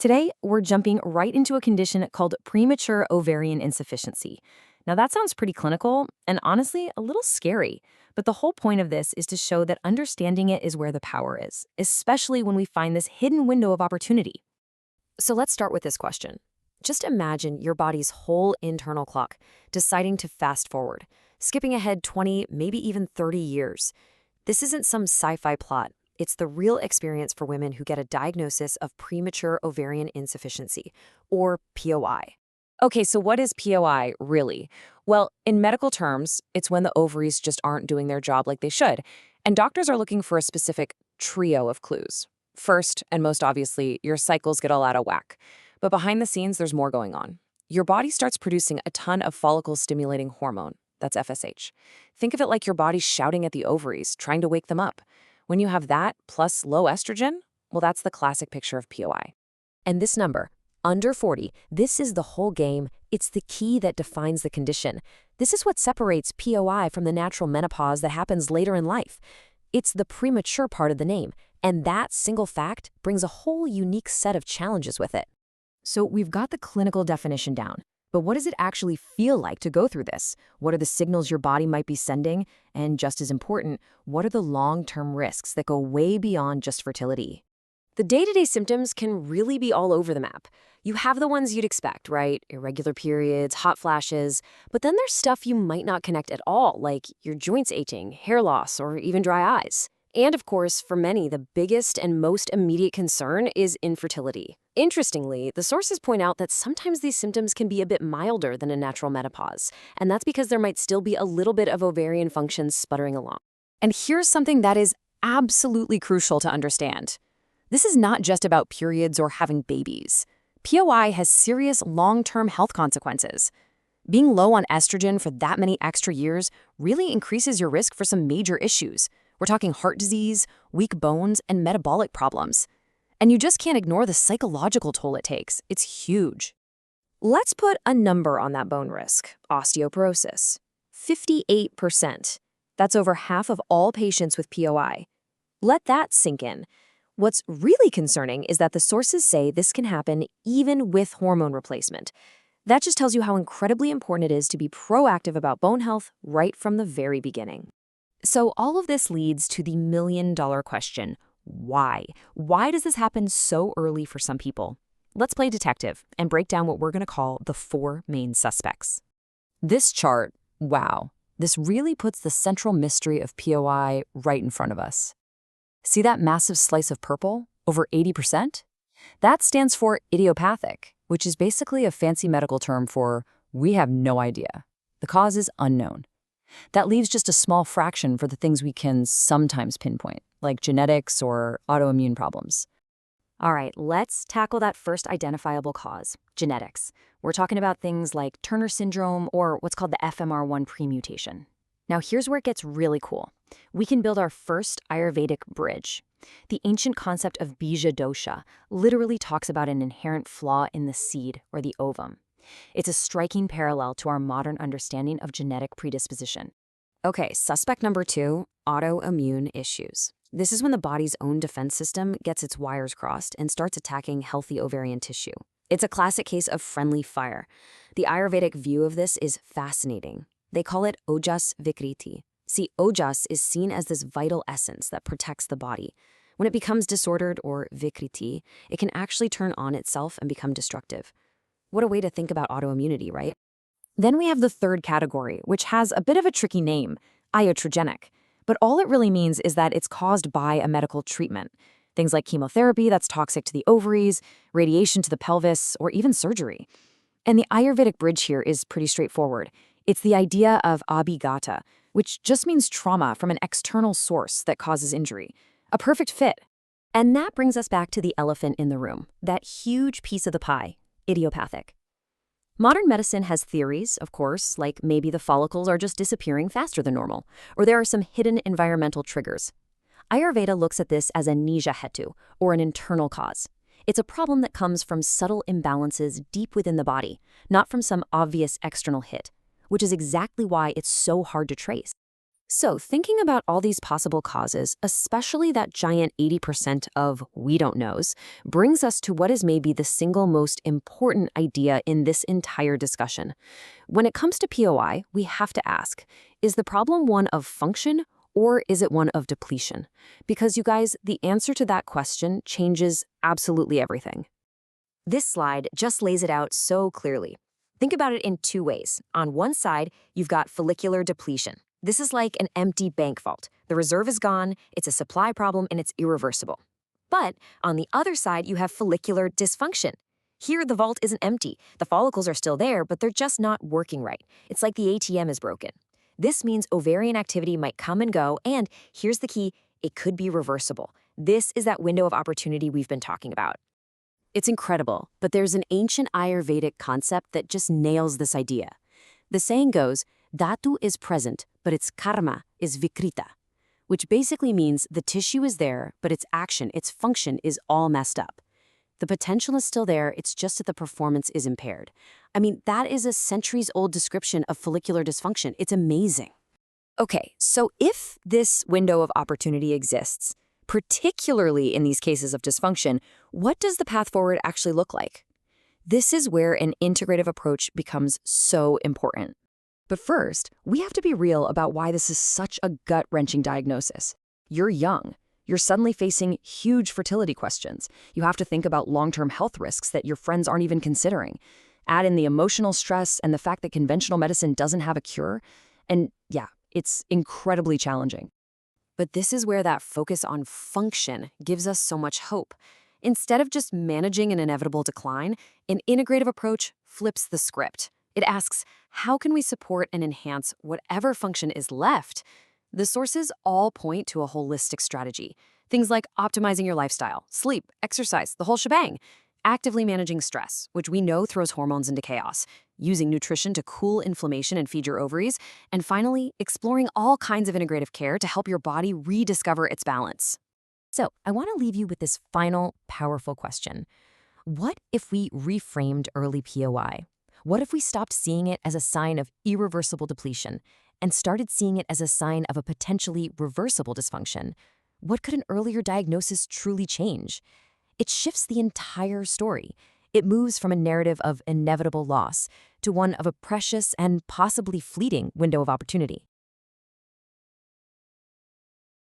Today, we're jumping right into a condition called premature ovarian insufficiency. Now, that sounds pretty clinical and honestly a little scary, but the whole point of this is to show that understanding it is where the power is, especially when we find this hidden window of opportunity. So let's start with this question. Just imagine your body's whole internal clock deciding to fast forward, skipping ahead 20, maybe even 30 years. This isn't some sci-fi plot. It's the real experience for women who get a diagnosis of premature ovarian insufficiency, or POI. Okay, so what is POI really? Well, in medical terms, it's when the ovaries just aren't doing their job like they should, and doctors are looking for a specific trio of clues. First, and most obviously, your cycles get all out of whack. But behind the scenes, there's more going on. Your body starts producing a ton of follicle-stimulating hormone. That's FSH. Think of it like your body's shouting at the ovaries, trying to wake them up. When you have that plus low estrogen, well, that's the classic picture of POI. And this number, under 40, this is the whole game. It's the key that defines the condition. This is what separates POI from the natural menopause that happens later in life. It's the premature part of the name, and that single fact brings a whole unique set of challenges with it. So we've got the clinical definition down. But what does it actually feel like to go through this? What are the signals your body might be sending? And just as important, what are the long-term risks that go way beyond just fertility? The day-to-day symptoms can really be all over the map. You have the ones you'd expect, right? Irregular periods, hot flashes. But then there's stuff you might not connect at all, like your joints aching, hair loss, or even dry eyes. And of course, for many, the biggest and most immediate concern is infertility. Interestingly, the sources point out that sometimes these symptoms can be a bit milder than a natural menopause, and that's because there might still be a little bit of ovarian function sputtering along. And here's something that is absolutely crucial to understand. This is not just about periods or having babies. POI has serious long-term health consequences. Being low on estrogen for that many extra years really increases your risk for some major issues. We're talking heart disease, weak bones, and metabolic problems. And you just can't ignore the psychological toll it takes. It's huge. Let's put a number on that bone risk: osteoporosis. 58%. That's over half of all patients with POI. Let that sink in. What's really concerning is that the sources say this can happen even with hormone replacement. That just tells you how incredibly important it is to be proactive about bone health right from the very beginning. So all of this leads to the million-dollar question: why? Why does this happen so early for some people? Let's play detective and break down what we're going to call the 4 main suspects. This chart, wow, this really puts the central mystery of POI right in front of us. See that massive slice of purple, over 80%? That stands for idiopathic, which is basically a fancy medical term for we have no idea. The cause is unknown. That leaves just a small fraction for the things we can sometimes pinpoint, like genetics or autoimmune problems. All right, let's tackle that first identifiable cause, genetics. We're talking about things like Turner syndrome or what's called the FMR1 premutation. Now here's where it gets really cool. We can build our first Ayurvedic bridge. The ancient concept of bija dosha literally talks about an inherent flaw in the seed or the ovum. It's a striking parallel to our modern understanding of genetic predisposition. Okay, suspect number 2, autoimmune issues. This is when the body's own defense system gets its wires crossed and starts attacking healthy ovarian tissue. It's a classic case of friendly fire. The Ayurvedic view of this is fascinating. They call it ojas vikriti. See, ojas is seen as this vital essence that protects the body. When it becomes disordered, or vikriti, it can actually turn on itself and become destructive. What a way to think about autoimmunity, right? Then we have the third category, which has a bit of a tricky name, iatrogenic. But all it really means is that it's caused by a medical treatment. Things like chemotherapy that's toxic to the ovaries, radiation to the pelvis, or even surgery. And the Ayurvedic bridge here is pretty straightforward. It's the idea of abhigata, which just means trauma from an external source that causes injury. A perfect fit. And that brings us back to the elephant in the room, that huge piece of the pie. Idiopathic. Modern medicine has theories, of course, like maybe the follicles are just disappearing faster than normal, or there are some hidden environmental triggers. Ayurveda looks at this as a nija hetu, or an internal cause. It's a problem that comes from subtle imbalances deep within the body, not from some obvious external hit, which is exactly why it's so hard to trace. So, thinking about all these possible causes, especially that giant 80% of we don't knows, brings us to what is maybe the single most important idea in this entire discussion. When it comes to POI, we have to ask, is the problem one of function or is it one of depletion? Because, you guys, the answer to that question changes absolutely everything. This slide just lays it out so clearly. Think about it in two ways. On one side, you've got follicular depletion. This is like an empty bank vault. The reserve is gone, it's a supply problem, and it's irreversible. But on the other side, you have follicular dysfunction. Here, the vault isn't empty. The follicles are still there, but they're just not working right. It's like the ATM is broken. This means ovarian activity might come and go, and here's the key, it could be reversible. This is that window of opportunity we've been talking about. It's incredible, but there's an ancient Ayurvedic concept that just nails this idea. The saying goes, Dhatu is present, but its karma is vikrita, which basically means the tissue is there, but its action, its function is all messed up. The potential is still there, it's just that the performance is impaired. I mean, that is a centuries-old description of follicular dysfunction. It's amazing. Okay, so if this window of opportunity exists, particularly in these cases of dysfunction, what does the path forward actually look like? This is where an integrative approach becomes so important. But first, we have to be real about why this is such a gut-wrenching diagnosis. You're young. You're suddenly facing huge fertility questions. You have to think about long-term health risks that your friends aren't even considering. Add in the emotional stress and the fact that conventional medicine doesn't have a cure. And yeah, it's incredibly challenging. But this is where that focus on function gives us so much hope. Instead of just managing an inevitable decline, an integrative approach flips the script. It asks, how can we support and enhance whatever function is left? The sources all point to a holistic strategy. Things like optimizing your lifestyle, sleep, exercise, the whole shebang. Actively managing stress, which we know throws hormones into chaos. Using nutrition to cool inflammation and feed your ovaries. And finally, exploring all kinds of integrative care to help your body rediscover its balance. So, I want to leave you with this final, powerful question. What if we reframed early POI? What if we stopped seeing it as a sign of irreversible depletion and started seeing it as a sign of a potentially reversible dysfunction? What could an earlier diagnosis truly change? It shifts the entire story. It moves from a narrative of inevitable loss to one of a precious and possibly fleeting window of opportunity.